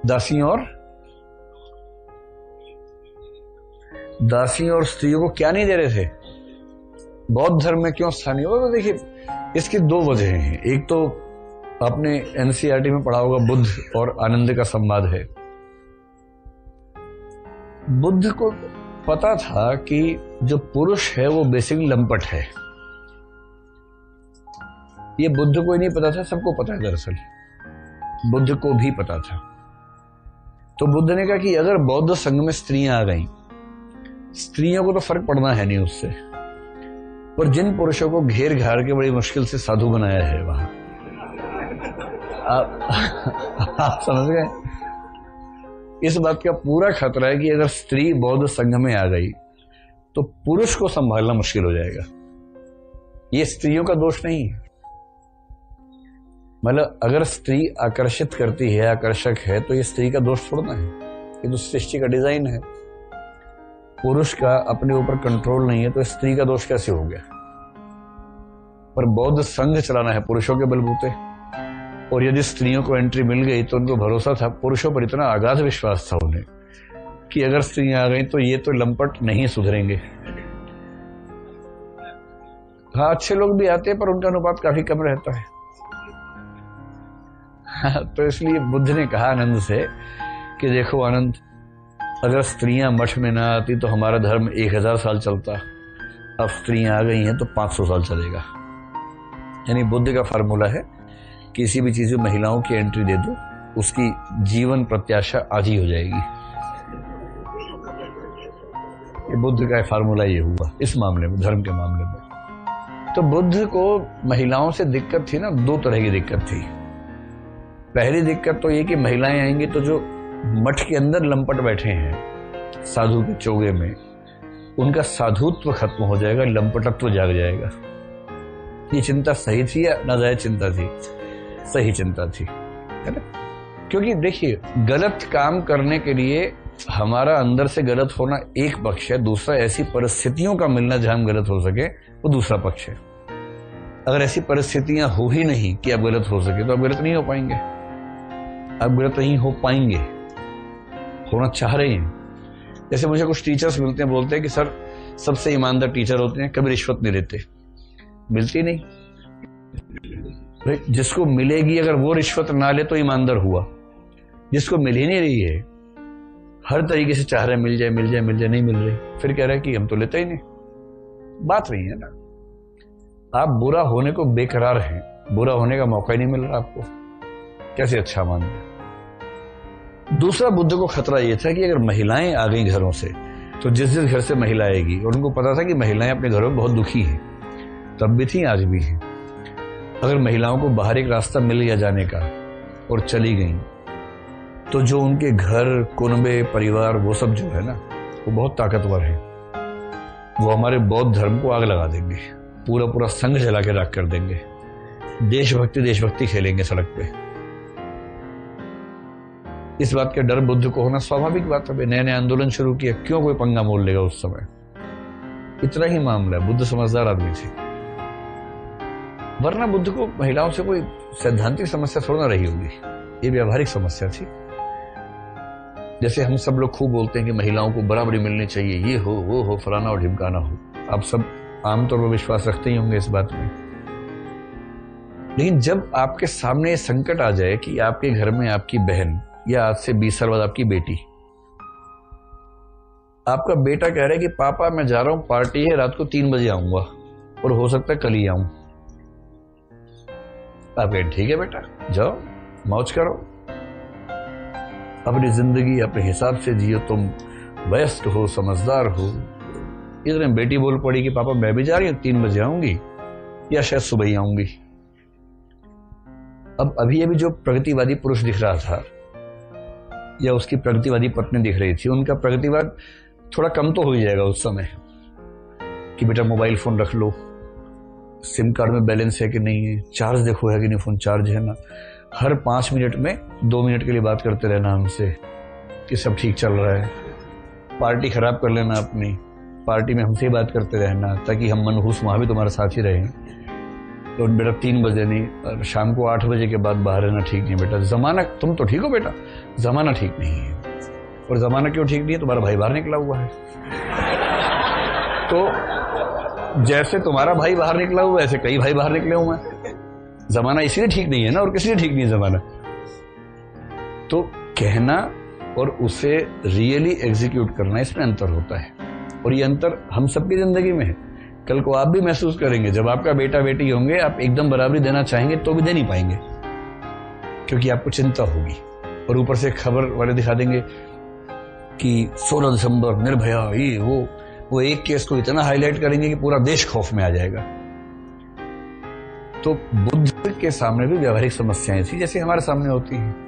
दासियों और स्त्रियों को क्या नहीं दे रहे थे? बौद्ध धर्म में क्यों स्थानीय होगा? तो देखिए, इसकी दो वजह हैं। एक तो आपने एनसीईआरटी में पढ़ा होगा, बुद्ध और आनंद का संवाद है। बुद्ध को पता था कि जो पुरुष है वो बेसिकली लंपट है। ये बुद्ध को ही नहीं पता था, सबको पता है। दरअसल बुद्ध को भी पता था। तो बुद्ध ने कहा कि अगर बौद्ध संघ में स्त्रियां आ गईं, स्त्रियों को तो फर्क पड़ना है नहीं उससे, पर जिन पुरुषों को घेर घार के बड़ी मुश्किल से साधु बनाया है वहां, आप समझ गए? इस बात का पूरा खतरा है कि अगर स्त्री बौद्ध संघ में आ गई तो पुरुष को संभालना मुश्किल हो जाएगा। ये स्त्रियों का दोष नहीं है। मतलब अगर स्त्री आकर्षित करती है, आकर्षक है, तो ये स्त्री का दोष थोड़ा है, ये तो सृष्टि का डिजाइन है। पुरुष का अपने ऊपर कंट्रोल नहीं है तो स्त्री का दोष कैसे हो गया? पर बौद्ध संघ चलाना है पुरुषों के बलबूते, और यदि स्त्रियों को एंट्री मिल गई तो उनको भरोसा था, पुरुषों पर इतना आगाध विश्वास था उन्हें कि अगर स्त्रियां आ गई तो ये तो लंपट नहीं सुधरेंगे। हाँ, अच्छे लोग भी आते हैं पर उनका अनुपात काफी कम रहता है। तो इसलिए बुद्ध ने कहा आनंद से कि देखो आनंद, अगर स्त्रियां मठ में ना आती तो हमारा धर्म 1000 साल चलता, अब स्त्रियां आ गई हैं तो 500 साल चलेगा। यानी बुद्ध का फार्मूला है, किसी भी चीज में महिलाओं की एंट्री दे दो, उसकी जीवन प्रत्याशा आधी हो जाएगी। ये बुद्ध का फार्मूला ये हुआ इस मामले में, धर्म के मामले में। तो बुद्ध को महिलाओं से दिक्कत थी ना, दो तरह की दिक्कत थी। पहली दिक्कत तो ये कि महिलाएं आएंगी तो जो मठ के अंदर लंपट बैठे हैं साधु के चोगे में, उनका साधुत्व खत्म हो जाएगा, लंपटत्व जाग जाएगा। ये चिंता सही थी या नाजायज चिंता थी? सही चिंता थी, है ना? क्योंकि देखिए, गलत काम करने के लिए हमारा अंदर से गलत होना एक पक्ष है, दूसरा ऐसी परिस्थितियों का मिलना जहां हम गलत हो सके वो दूसरा पक्ष है। अगर ऐसी परिस्थितियां हो ही नहीं कि आप गलत हो सके तो आप गलत नहीं हो पाएंगे, आप गलत नहीं हो पाएंगे, होना चाह रहे हैं। जैसे मुझे कुछ टीचर्स मिलते हैं, बोलते हैं कि सर सबसे ईमानदार टीचर होते हैं, कभी रिश्वत नहीं लेते। मिलती नहीं भाई, जिसको मिलेगी अगर वो रिश्वत ना ले तो ईमानदार हुआ। जिसको मिल ही नहीं रही है, हर तरीके से चाह रहे मिल जाए मिल जाए मिल जाए, नहीं मिल रही, फिर कह रहा है कि हम तो लेते ही नहीं। बात नहीं है ना, आप बुरा होने को बेकरार हैं, बुरा होने का मौका ही नहीं मिल रहा आपको, कैसे अच्छा मान लिया। दूसरा बुद्ध को खतरा यह था कि अगर महिलाएं आ गई घरों से तो जिस घर से महिला आएगी, और उनको पता था कि महिलाएं अपने घरों में बहुत दुखी हैं, तब भी थी आज भी हैं, अगर महिलाओं को बाहर एक रास्ता मिल गया जाने का और चली गई तो जो उनके घर, कुनबे, परिवार, वो सब जो है ना, वो बहुत ताकतवर है। वो हमारे बौद्ध धर्म को आग लगा देंगे, पूरा पूरा संघ जला के राख कर देंगे, देशभक्ति खेलेंगे सड़क पे। इस बात का डर बुद्ध को होना स्वाभाविक बात है। नए नए आंदोलन शुरू किया, क्यों कोई पंगा मोल लेगा उस समय? इतना ही मामला है। बुद्ध समझदार आदमी थे, वरना बुद्ध को महिलाओं से कोई सैद्धांतिक समस्या थोड़ा ना रही होगी, ये व्यावहारिक समस्या थी। जैसे हम सब लोग खूब बोलते हैं कि महिलाओं को बराबरी मिलनी चाहिए, ये हो वो हो, फलाना और ढिमकाना हो। आप सब आमतौर पर विश्वास रखते ही होंगे इस बात में। लेकिन जब आपके सामने संकट आ जाए कि आपके घर में आपकी बहन, या आज से 20 साल बाद आपकी बेटी, आपका बेटा कह रहा है कि पापा मैं जा रहा हूं, पार्टी है, रात को 3 बजे आऊंगा और हो सकता है कल ही आऊं। आप कहें ठीक है बेटा, जाओ मौज करो, अपनी जिंदगी अपने हिसाब से जियो, तुम वयस्क हो, समझदार हो। इतने बेटी बोल पड़ी कि पापा मैं भी जा रही हूं, 3 बजे आऊंगी या शायद सुबह ही आऊंगी। अब अभी जो प्रगतिवादी पुरुष दिख रहा था या उसकी प्रगतिवादी पत्नी दिख रही थी, उनका प्रगतिवाद थोड़ा कम तो हो ही जाएगा उस समय कि बेटा मोबाइल फोन रख लो, सिम कार्ड में बैलेंस है कि नहीं है, चार्ज देखो है कि नहीं, फोन चार्ज है ना, हर 5 मिनट में 2 मिनट के लिए बात करते रहना हमसे कि सब ठीक चल रहा है। पार्टी खराब कर लेना अपनी, पार्टी में हमसे ही बात करते रहना ताकि हम मनहूस वहां भी तुम्हारे साथ ही रहें। तो बेटा 3 बजे नहीं, और शाम को 8 बजे के बाद बाहर रहना ठीक नहीं बेटा। जमाना, तुम तो ठीक हो बेटा, जमाना ठीक नहीं है। और जमाना क्यों ठीक नहीं है? तुम्हारा भाई बाहर निकला हुआ है। तो जैसे तुम्हारा भाई बाहर निकला हुआ है, ऐसे कई भाई बाहर निकले हुए हैं। जमाना इसलिए ठीक नहीं है ना, और किसी लिए ठीक नहीं है जमाना। तो कहना और उसे रियली एग्जीक्यूट करना, इसमें अंतर होता है। और ये अंतर हम सबकी जिंदगी में है। कल को आप भी महसूस करेंगे, जब आपका बेटा बेटी होंगे, आप एकदम बराबरी देना चाहेंगे तो भी दे नहीं पाएंगे, क्योंकि आपको चिंता होगी। और ऊपर से खबर वाले दिखा देंगे कि 16 दिसंबर निर्भया, ये वो एक केस को इतना हाईलाइट करेंगे कि पूरा देश खौफ में आ जाएगा। तो बुद्ध के सामने भी व्यवहारिक समस्याएं थी, जैसे हमारे सामने होती हैं।